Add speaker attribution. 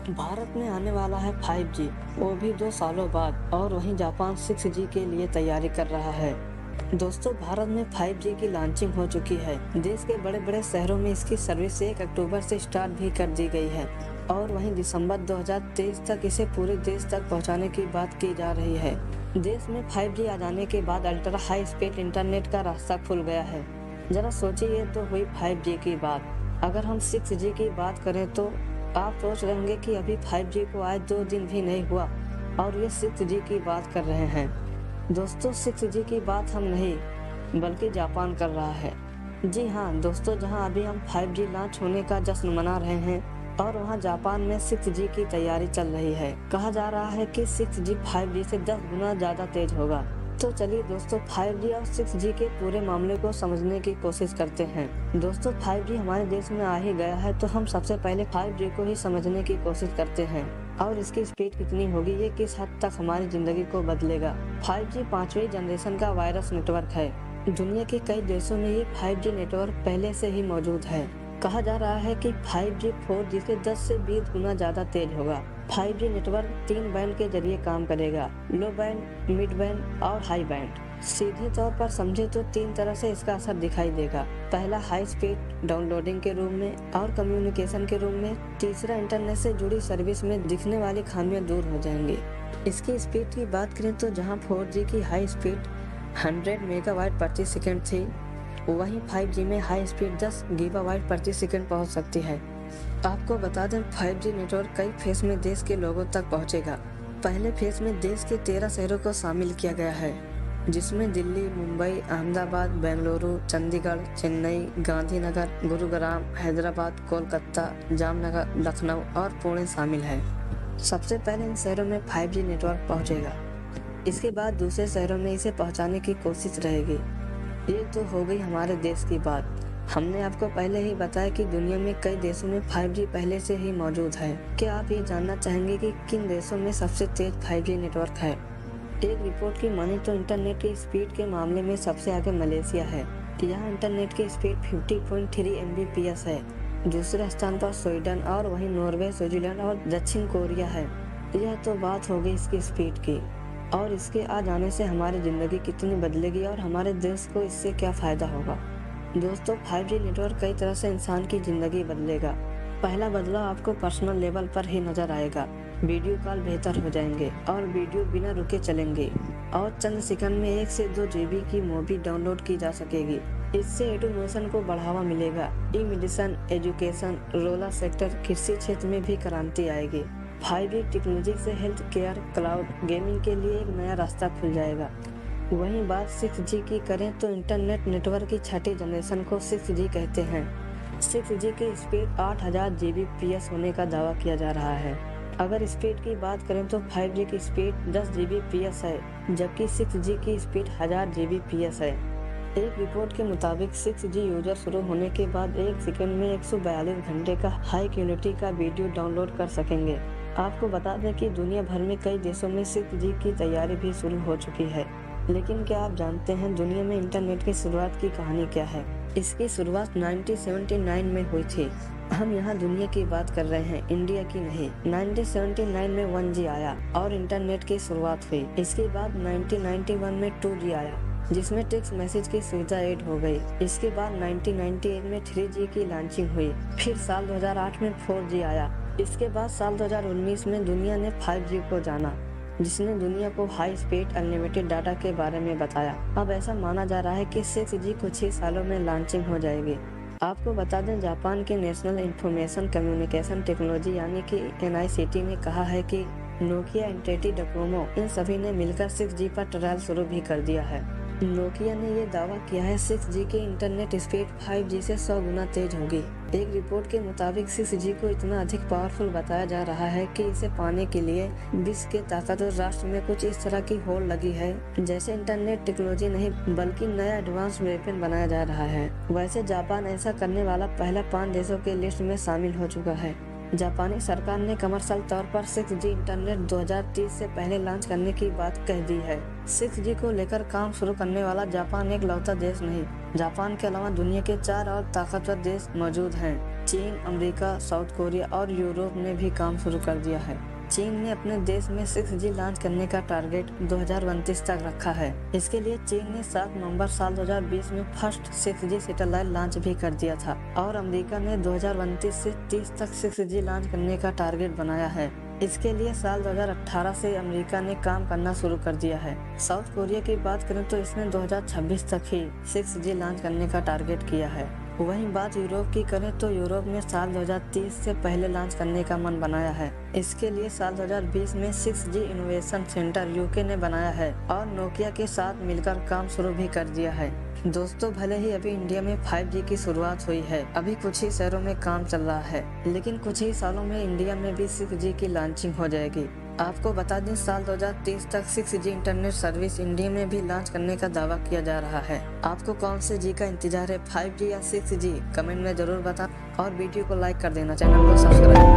Speaker 1: भारत में आने वाला है 5G, वो भी 2 सालों बाद, और वहीं जापान 6G के लिए तैयारी कर रहा है। दोस्तों, भारत में 5G की लॉन्चिंग हो चुकी है। देश के बड़े बड़े शहरों में इसकी सर्विस 1 अक्टूबर से स्टार्ट भी कर दी गई है और वहीं दिसंबर 2023 तक इसे पूरे देश तक पहुंचाने की बात की जा रही है। देश में 5G आ जाने के बाद अल्ट्रा हाई स्पीड इंटरनेट का रास्ता खुल गया है। जरा सोचिए, ये तो हुई 5G की बात। अगर हम 6G की बात करें तो आप सोच रहे होंगे कि अभी 5G को आज 2 दिन भी नहीं हुआ और ये 6G की बात कर रहे हैं। दोस्तों, 6G की बात हम नहीं बल्कि जापान कर रहा है। जी हाँ दोस्तों, जहां अभी हम 5G लॉन्च होने का जश्न मना रहे हैं और वहां जापान में 6G की तैयारी चल रही है। कहा जा रहा है कि 6G 5G से 10 गुना ज्यादा तेज होगा। तो चलिए दोस्तों, 5G और 6G के पूरे मामले को समझने की कोशिश करते हैं। दोस्तों, 5G हमारे देश में आ ही गया है तो हम सबसे पहले 5G को ही समझने की कोशिश करते हैं और इसकी स्पीड कितनी होगी, ये किस हद तक हमारी जिंदगी को बदलेगा। 5G 5वीं जनरेशन का वायरस नेटवर्क है। दुनिया के कई देशों में ये 5G नेटवर्क पहले से ही मौजूद है। कहा जा रहा है कि 5G 4G से 10 से 20 गुना ज्यादा तेज होगा। 5G नेटवर्क 3 बैंड के जरिए काम करेगा, लो बैंड, मिड बैंड और हाई बैंड। सीधे तौर पर समझे तो 3 तरह से इसका असर दिखाई देगा। पहला हाई स्पीड डाउनलोडिंग के रूप में और कम्युनिकेशन के रूप में। तीसरा इंटरनेट से जुड़ी सर्विस में दिखने वाली खामियां दूर हो जाएंगी। इसकी स्पीड की बात करें तो जहां 4G की हाई स्पीड 100 मेगाबाइट प्रति सेकंड थी, वहीं 5G में हाई स्पीड 10 गीगाबाइट प्रति सेकंड पहुंच सकती है। आपको बता दें, 5G नेटवर्क कई फेज में देश के लोगों तक पहुंचेगा। पहले फेज में देश के 13 शहरों को शामिल किया गया है, जिसमें दिल्ली, मुंबई, अहमदाबाद, बेंगलुरु, चंडीगढ़, चेन्नई, गांधीनगर, गुरुग्राम, हैदराबाद, कोलकाता, जामनगर, लखनऊ और पुणे शामिल है। सबसे पहले इन शहरों में 5G नेटवर्क पहुंचेगा। इसके बाद दूसरे शहरों में इसे पहुंचाने की कोशिश रहेगी। ये तो हो गई हमारे देश की बात। हमने आपको पहले ही बताया कि दुनिया में कई देशों में 5G पहले से ही मौजूद है। क्या आप ये जानना चाहेंगे कि किन देशों में सबसे तेज 5G नेटवर्क है? एक रिपोर्ट की माने तो इंटरनेट की स्पीड के मामले में सबसे आगे मलेशिया है। यहाँ इंटरनेट की स्पीड 50.3 Mbps है। दूसरे स्थान पर स्वीडन और वहीं नॉर्वे, स्विट्जरलैंड और दक्षिण कोरिया है। यह तो बात हो गई इसकी स्पीड की, और इसके आ जाने से हमारी जिंदगी कितनी बदलेगी और हमारे देश को इससे क्या फायदा होगा। दोस्तों, 5G नेटवर्क कई तरह से इंसान की जिंदगी बदलेगा। पहला बदलाव आपको पर्सनल लेवल पर ही नजर आएगा। वीडियो कॉल बेहतर हो जाएंगे और वीडियो बिना रुके चलेंगे और चंद सेकंड में 1 से 2 GB की मूवी डाउनलोड की जा सकेगी। इससे एडुकेशन को बढ़ावा मिलेगा। ई मेडिसिन, एजुकेशन, रूरल सेक्टर, कृषि क्षेत्र में भी क्रांति आएगी। 5G टेक्नोलॉजी से हेल्थ केयर, क्लाउड गेमिंग के लिए एक नया रास्ता खुल जाएगा। वहीं बात 6G की करें तो इंटरनेट नेटवर्क की 6ठी जनरेशन को 6G कहते हैं। 6G की स्पीड 8000 Gbps होने का दावा किया जा रहा है। अगर स्पीड की बात करें तो 5G की स्पीड 10 Gbps है, जबकि 6G की स्पीड 1000 Gbps है। एक रिपोर्ट के मुताबिक 6G यूजर शुरू होने के बाद 1 सेकंड में 142 घंटे का हाई क्वालिटी का वीडियो डाउनलोड कर सकेंगे। आपको बता दें कि दुनिया भर में कई देशों में 6G की तैयारी भी शुरू हो चुकी है। लेकिन क्या आप जानते हैं दुनिया में इंटरनेट की शुरुआत की कहानी क्या है? इसकी शुरुआत 1979 में हुई थी। हम यहाँ दुनिया की बात कर रहे हैं, इंडिया की नहीं। 1979 में 1G आया और इंटरनेट की शुरुआत हुई। इसके बाद 1991 में 2G आया, जिसमें टेक्स्ट मैसेज की सुविधा ऐड हो गई। इसके बाद 1998 में 3G की लॉन्चिंग हुई। फिर साल 2008 में 4G आया। इसके बाद साल 2019 में दुनिया ने 5G को जाना, जिसने दुनिया को हाई स्पीड अनलिमिटेड डाटा के बारे में बताया। अब ऐसा माना जा रहा है कि 6G कुछ ही सालों में लॉन्चिंग हो जाएगी। आपको बता दें, जापान के नेशनल इंफॉर्मेशन कम्युनिकेशन टेक्नोलॉजी यानी कि NICT ने कहा है कि नोकिया, एनटीटी डोकोमो इन सभी ने मिलकर 6G पर ट्रायल शुरू भी कर दिया है। नोकिया ने ये दावा किया है 6G की इंटरनेट स्पीड 5G से 100 गुना तेज होगी। एक रिपोर्ट के मुताबिक 6G को इतना अधिक पावरफुल बताया जा रहा है कि इसे पाने के लिए विश्व के ताकतवर राष्ट्र में कुछ इस तरह की होड़ लगी है जैसे इंटरनेट टेक्नोलॉजी नहीं बल्कि नया एडवांस वेपन बनाया जा रहा है। वैसे जापान ऐसा करने वाला पहला 5 देशों के लिस्ट में शामिल हो चुका है। जापानी सरकार ने कमर्शियल तौर पर 6G इंटरनेट 2030 से पहले लॉन्च करने की बात कह दी है। 6G को लेकर काम शुरू करने वाला जापान एक लौता देश नहीं, जापान के अलावा दुनिया के 4 और ताकतवर देश मौजूद हैं। चीन, अमेरिका, साउथ कोरिया और यूरोप ने भी काम शुरू कर दिया है। चीन ने अपने देश में 6G लॉन्च करने का टारगेट 2029 तक रखा है। इसके लिए चीन ने 7 नवंबर साल 2020 में फर्स्ट 6G सैटेलाइट लॉन्च भी कर दिया था और अमेरिका ने 2029 से 30 तक 6G लॉन्च करने का टारगेट बनाया है। इसके लिए साल 2018 से अमेरिका ने काम करना शुरू कर दिया है। साउथ कोरिया की बात करें तो इसने 2026 तक ही 6G लॉन्च करने का टारगेट किया है। वहीं बात यूरोप की करें तो यूरोप ने साल 2030 से पहले लॉन्च करने का मन बनाया है। इसके लिए साल 2020 में 6G इनोवेशन सेंटर यूके ने बनाया है और नोकिया के साथ मिलकर काम शुरू भी कर दिया है। दोस्तों, भले ही अभी इंडिया में 5G की शुरुआत हुई है, अभी कुछ ही शहरों में काम चल रहा है, लेकिन कुछ ही सालों में इंडिया में भी 6G की लॉन्चिंग हो जाएगी। आपको बता दें, साल 2030 तक 6G इंटरनेट सर्विस इंडिया में भी लॉन्च करने का दावा किया जा रहा है। आपको कौन से जी का इंतजार है, 5G या 6G? कमेंट में जरूर बताएं और वीडियो को लाइक कर देना, चैनल को सब्सक्राइब